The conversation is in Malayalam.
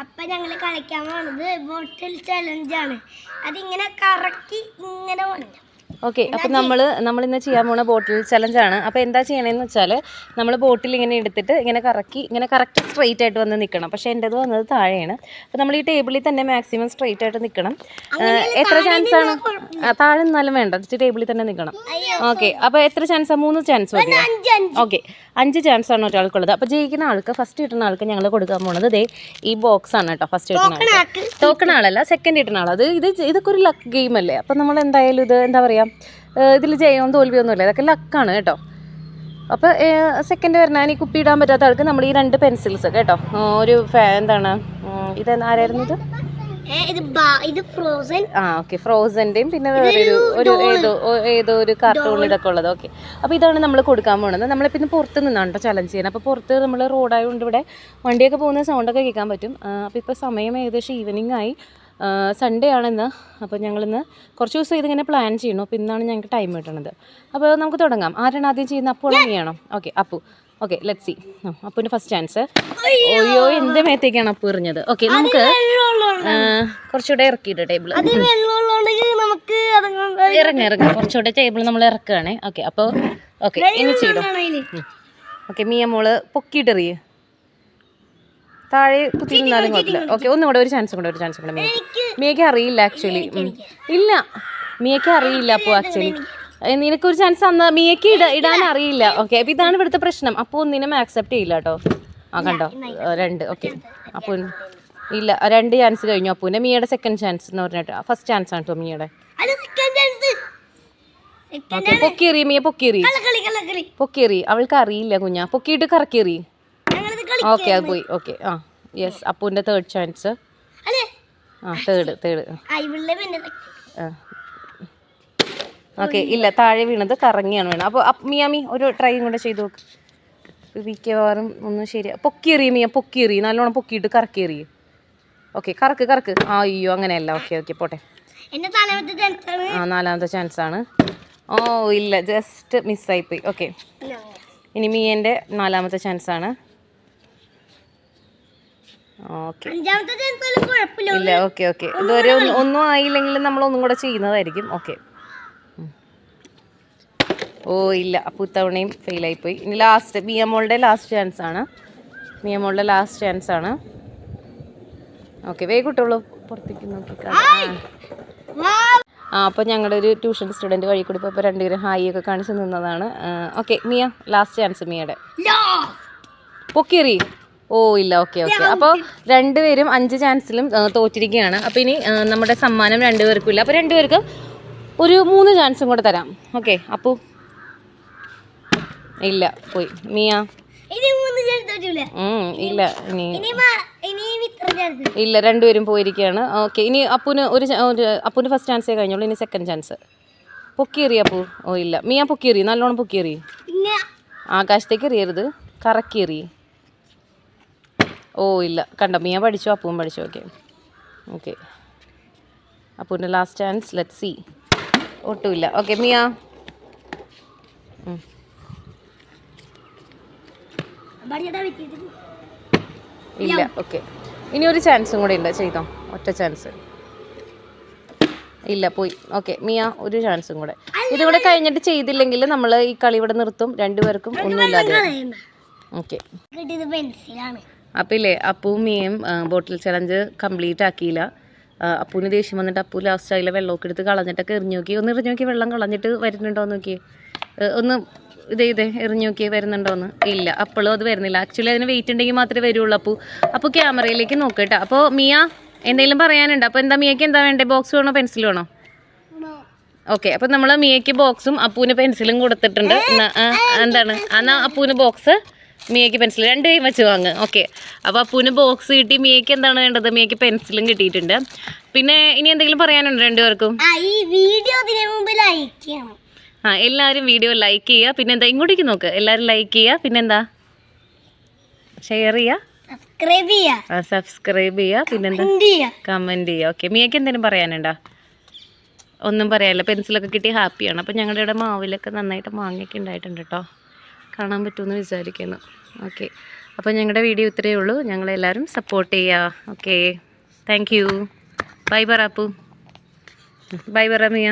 അപ്പൊ ഞങ്ങള് കളിക്കാൻ പോണത് ബോട്ടിൽ ചലഞ്ചാണ്. അതിങ്ങനെ കറക്കി ഇങ്ങനെ പോകണം. ഓക്കെ, അപ്പം നമ്മളിന്ന് ചെയ്യാൻ പോകുന്ന ബോട്ടിൽ ചലഞ്ചാണ്. അപ്പോൾ എന്താ ചെയ്യണമെന്ന് വെച്ചാൽ നമ്മൾ ബോട്ടിൽ ഇങ്ങനെ എടുത്തിട്ട് ഇങ്ങനെ കറക്കി ഇങ്ങനെ കറക്റ്റ് സ്ട്രെയിറ്റ് ആയിട്ട് വന്ന് നിൽക്കണം. പക്ഷേ എൻ്റെത് വന്നത് താഴെയാണ്. അപ്പോൾ നമ്മൾ ഈ ടേബിളിൽ തന്നെ മാക്സിമം സ്ട്രെയിറ്റ് ആയിട്ട് നിൽക്കണം. എത്ര ചാൻസാണ്? താഴെ നിന്നാലും വേണ്ട, ടേബിളിൽ തന്നെ നിൽക്കണം. ഓക്കെ, അപ്പോൾ എത്ര ചാൻസാണ്? 3 ചാൻസ് മതി. ഓക്കെ, 5 ചാൻസാണ് ഒരാൾക്കുള്ളത്. അപ്പോൾ ജയിക്കുന്ന ആൾക്ക്, ഫസ്റ്റ് കിട്ടുന്ന ആൾക്ക് ഞങ്ങൾ കൊടുക്കാൻ പോകുന്നത് ദേ ഈ ബോക്സ് ആണ് കേട്ടോ. ഫസ്റ്റ് കിട്ടുന്ന ആൾക്ക്, തോക്കണ ആളല്ല, സെക്കൻഡ് കിട്ടുന്ന ആൾ. ഇതൊക്കെ ഒരു ലക്ക് ഗെയിം അല്ലേ. അപ്പോൾ നമ്മൾ എന്തായാലും ഇത് എന്താ പറയുക, ഇതിൽ ജയവും തോൽവിയൊന്നുമില്ല, ഇതൊക്കെ ലക്കാണ് കേട്ടോ. അപ്പോൾ സെക്കൻഡ് വരണ ഈ കുപ്പി ഇടാൻ പറ്റാത്ത ആൾക്ക് നമ്മൾ ഈ 2 പെൻസിൽസ് കേട്ടോ, ഒരു എന്താണ് ഇത് ആരായിരുന്നു ഇത്? ഓക്കെ, ഫ്രോസൻ്റെയും പിന്നെ വേറൊരു ഏതോ ഒരു കാർട്ടൂൺ ഇതൊക്കെ ഉള്ളത്. ഓക്കെ, അപ്പോൾ ഇതാണ് നമ്മൾ കൊടുക്കാൻ പോകുന്നത്. നമ്മളിപ്പോൾ ഇന്ന് പുറത്ത് നിന്നാണ് കേട്ടോ ചലഞ്ച് ചെയ്യുന്നത്. അപ്പോൾ പുറത്ത് നമ്മൾ റോഡായതുകൊണ്ട് ഇവിടെ വണ്ടിയൊക്കെ പോകുന്ന സൗണ്ടൊക്കെ കേൾക്കാൻ പറ്റും. അപ്പോൾ ഇപ്പോൾ സമയം ഏകദേശം ഈവനിങ് ആയി. സൺഡേ ആണിന്ന്. അപ്പോൾ ഞങ്ങളിന്ന് കുറച്ച് ദിവസം ഇതിങ്ങനെ പ്ലാൻ ചെയ്യണം. അപ്പോൾ ഇന്നാണ് ഞങ്ങൾക്ക് ടൈം കിട്ടുന്നത്. അപ്പോൾ നമുക്ക് തുടങ്ങാം. ആരാണ് ആദ്യം ചെയ്യുന്നത്? അപ്പു ചെയ്യണോ? Okay, Appu. Okay, let see. അപ്പുവിൻ്റെ ഫസ്റ്റ് ചാൻസ്. അയ്യോ, എൻ്റെ മേത്തേക്കാണ് അപ്പു എറിഞ്ഞത്. ഓക്കെ, നമുക്ക് കുറച്ചുകൂടെ ഇറക്കിയിട്ട് ടേബിൾ ഇറങ്ങി കുറച്ചുകൂടെ ടേബിൾ നമ്മൾ ഇറക്കുകയാണേ. ഓക്കെ, അപ്പോൾ ഓക്കെ ഇനി ചെയ്തോ. ഓക്കെ, മിയ മോള് പൊക്കിയിട്ടെറിയേ, താഴെ കുത്തിയിരുന്നാലും കുഴപ്പമില്ല. ഓക്കെ, ഒന്നുകൂടെ ഒരു ചാൻസ് കൂടെ മിയക്ക് അറിയില്ല ആക്ച്വലി. ഇല്ല, മിയക്ക് അറിയില്ല അപ്പോൾ ആക്ച്വലി. നിനക്കൊരു ചാൻസ് തന്ന മിയക്ക് ഇടാൻ അറിയില്ല. ഓക്കെ, അപ്പോൾ ഇതാണ് ഇവിടുത്തെ പ്രശ്നം. അപ്പോൾ ഒന്നിനും ആക്സെപ്റ്റ് ചെയ്യില്ല കേട്ടോ. കണ്ടോ 2. ഓക്കെ, അപ്പോൾ ഇല്ല, 2 ചാൻസ് കഴിഞ്ഞു അപ്പൂൻ്റെ. മിയയുടെ സെക്കൻഡ് ചാൻസ് എന്ന് പറഞ്ഞിട്ട് ഫസ്റ്റ് ചാൻസ് ആണ് കേട്ടോ മിയയുടെ. ഓക്കെ, പൊക്കിയെറി മിയ, പൊക്കിയെറി. അവൾക്ക് അറിയില്ല കുഞ്ഞാ, പൊക്കിയിട്ട് കറക്കിയെറി. ഓക്കെ, അത് പോയി. ഓക്കെ, യെസ്, അപ്പൂൻ്റെ തേർഡ് ചാൻസ്. തേർഡ്. ഓക്കെ, ഇല്ല, താഴെ വീണത് കറങ്ങിയാണ് വീണത്. അപ്പോൾ മിയാമി ഒരു ട്രൈയും കൂടെ ചെയ്ത് നോക്ക്. മിക്കവാറും ഒന്നും ശരി. പൊക്കിയെറി മിയ, പൊക്കിയെറി, നല്ലോണം പൊക്കിയിട്ട് കറക്കിയെറി. ഓക്കെ, കറക്ക്. അയ്യോ, അങ്ങനെയല്ല. ഓക്കെ, പോട്ടെ. 4ാമത്തെ ചാൻസ് ആണ്. ഓ ഇല്ല, ജസ്റ്റ് മിസ്സായിപ്പോയി. ഓക്കെ, ഇനി മിയൻ്റെ 4ാമത്തെ ചാൻസ് ആണ്. ഓക്കെ, ഇല്ല. ഓക്കെ, ഇതുവരെ ഒന്നും ആയില്ലെങ്കിൽ നമ്മൾ ഒന്നും കൂടെ ചെയ്യുന്നതായിരിക്കും. ഓക്കെ, ഓ ഇല്ല, അപ്പോൾ ഇത്തവണയും ഫെയിലായിപ്പോയി. ഇനി ലാസ്റ്റ് മിയമോളുടെ ലാസ്റ്റ് ചാൻസ് ആണ്. ഓക്കെ, വേഗം ഇട്ടുള്ളൂ, പുറത്തേക്ക് നോക്കി. അപ്പോൾ ഞങ്ങളുടെ ഒരു ട്യൂഷൻ സ്റ്റുഡൻറ്റ് വഴി കൂടി ഇപ്പോൾ 2 പേരും ഹായ് ഒക്കെ കാണിച്ച് നിന്നതാണ്. ഓക്കെ, മിയ ലാസ്റ്റ് ചാൻസ് മിയയുടെ. പൊക്കിയെറി. ഓ ഇല്ല. ഓക്കെ, അപ്പോൾ 2 പേരും 5 ചാൻസിലും തോറ്റിരിക്കുകയാണ്. അപ്പോൾ ഇനി നമ്മുടെ സമ്മാനം 2 പേർക്കും ഇല്ല. അപ്പോൾ 2 പേർക്ക് ഒരു 3 ചാൻസും കൂടെ തരാം. ഓക്കെ, അപ്പോൾ ഇല്ല, പോയി. മിയ ഇല്ല, ഇല്ല, 2 പേരും പോയിരിക്കുകയാണ്. ഓക്കെ, ഇനി അപ്പൂന് ഫസ്റ്റ് ചാൻസേ കഴിഞ്ഞുള്ളൂ. ഇനി സെക്കൻഡ് ചാൻസ്. പൊക്കിയെറി അപ്പു. ഓ ഇല്ല, മിയ പൊക്കിയെറി, നല്ലോണം പൊക്കിയെറി. ആകാശത്തേക്ക് എറിയരുത്, കറക്കിയെറി. ഓ ഇല്ല, കണ്ടോ, മിയ പഠിച്ചു, അപ്പുവും പഠിച്ചു. ഓക്കെ, അപ്പൂൻ്റെ ലാസ്റ്റ് ചാൻസ്. Let see. ഒട്ടുമില്ല. ഓക്കെ, മിയ. ഇല്ല. ഓക്കെ, ഇനി ഒരു ചാൻസും കൂടെ ഉണ്ട്, ചെയ്തോ. ഒറ്റ ചാൻസ്. ഇല്ല, പോയി. ഓക്കെ, മിയ ഒരു ചാൻസും കൂടെ. ഇതുകൂടെ കഴിഞ്ഞിട്ട് ചെയ്തില്ലെങ്കിൽ നമ്മൾ ഈ കളി ഇവിടെ നിർത്തും. 2 പേർക്കും ഒന്നുമില്ലാതെ. ഓക്കെ, അപ്പം ഇല്ലേ, അപ്പുവും മിയയും ബോട്ടിൽ ചലഞ്ച് കംപ്ലീറ്റ് ആക്കിയില്ല. അപ്പൂന് ദേഷ്യം വന്നിട്ട് അപ്പു ലാസ്റ്റ് അതിലെ വെള്ളമൊക്കെ എടുത്ത് കളഞ്ഞിട്ടൊക്കെ എറിഞ്ഞു നോക്കി. വെള്ളം കളഞ്ഞിട്ട് വരുന്നുണ്ടോ എന്ന് നോക്കിയേ. ഒന്ന് എറിഞ്ഞു നോക്കിയേ, വരുന്നുണ്ടോയെന്ന്. ഇല്ല, അപ്പോഴും അത് വരുന്നില്ല. ആക്ച്വലി അതിന് വെയിറ്റ് ഉണ്ടെങ്കിൽ മാത്രമേ വരുള്ളൂ. അപ്പോൾ ക്യാമറയിലേക്ക് നോക്കട്ടെ. അപ്പോൾ മിയ എന്തെങ്കിലും പറയാനുണ്ട്? അപ്പോൾ എന്താ മിയയ്ക്ക് എന്താ വേണ്ടേ? ബോക്സ് വേണോ പെൻസിൽ വേണോ? ഓക്കെ, അപ്പോൾ നമ്മൾ മിയയ്ക്ക് ബോക്സും അപ്പൂന് പെൻസിലും കൊടുത്തിട്ടുണ്ട്. എന്താണ് എന്നാൽ അപ്പൂന് ബോക്സ്, മിയയ്ക്ക് പെൻസിൽ 2 കൈ വെച്ച് വാങ്ങ്. ഓക്കെ, അപ്പോൾ അപ്പൂന് ബോക്സ് കിട്ടി. മിയയ്ക്ക് എന്താണ് വേണ്ടത്? മിയയ്ക്ക് പെൻസിലും കിട്ടിയിട്ടുണ്ട്. പിന്നെ ഇനി എന്തെങ്കിലും പറയാനുണ്ടോ 2 പേർക്കും? എല്ലാവരും വീഡിയോ ലൈക്ക് ചെയ്യുക. പിന്നെന്താ, ഇങ്ങോട്ടേക്ക് നോക്ക്, എല്ലാവരും ലൈക്ക് ചെയ്യുക. പിന്നെന്താ, ഷെയർ ചെയ്യുക, സബ്സ്ക്രൈബ് ചെയ്യുക. പിന്നെന്താ, കമൻറ്റ് ചെയ്യുക. ഓക്കെ, മിയയ്ക്ക് എന്തെങ്കിലും പറയാനുണ്ടോ? ഒന്നും പറയാനില്ല, പെൻസിലൊക്കെ കിട്ടി ഹാപ്പിയാണ്. അപ്പോൾ ഞങ്ങളുടെ ഇവിടെ മാവിലൊക്കെ നന്നായിട്ട് മാങ്ങയൊക്കെ ഉണ്ടായിട്ടുണ്ട് കേട്ടോ. കാണാൻ പറ്റുമെന്ന് വിചാരിക്കുന്നു. ഓക്കെ, അപ്പോൾ ഞങ്ങളുടെ വീഡിയോ ഇത്രയേ ഉള്ളൂ. ഞങ്ങളെല്ലാവരും സപ്പോർട്ട് ചെയ്യുക. Okay, thank you. ബൈ പറ അപ്പു. ബൈ പറ മിയ.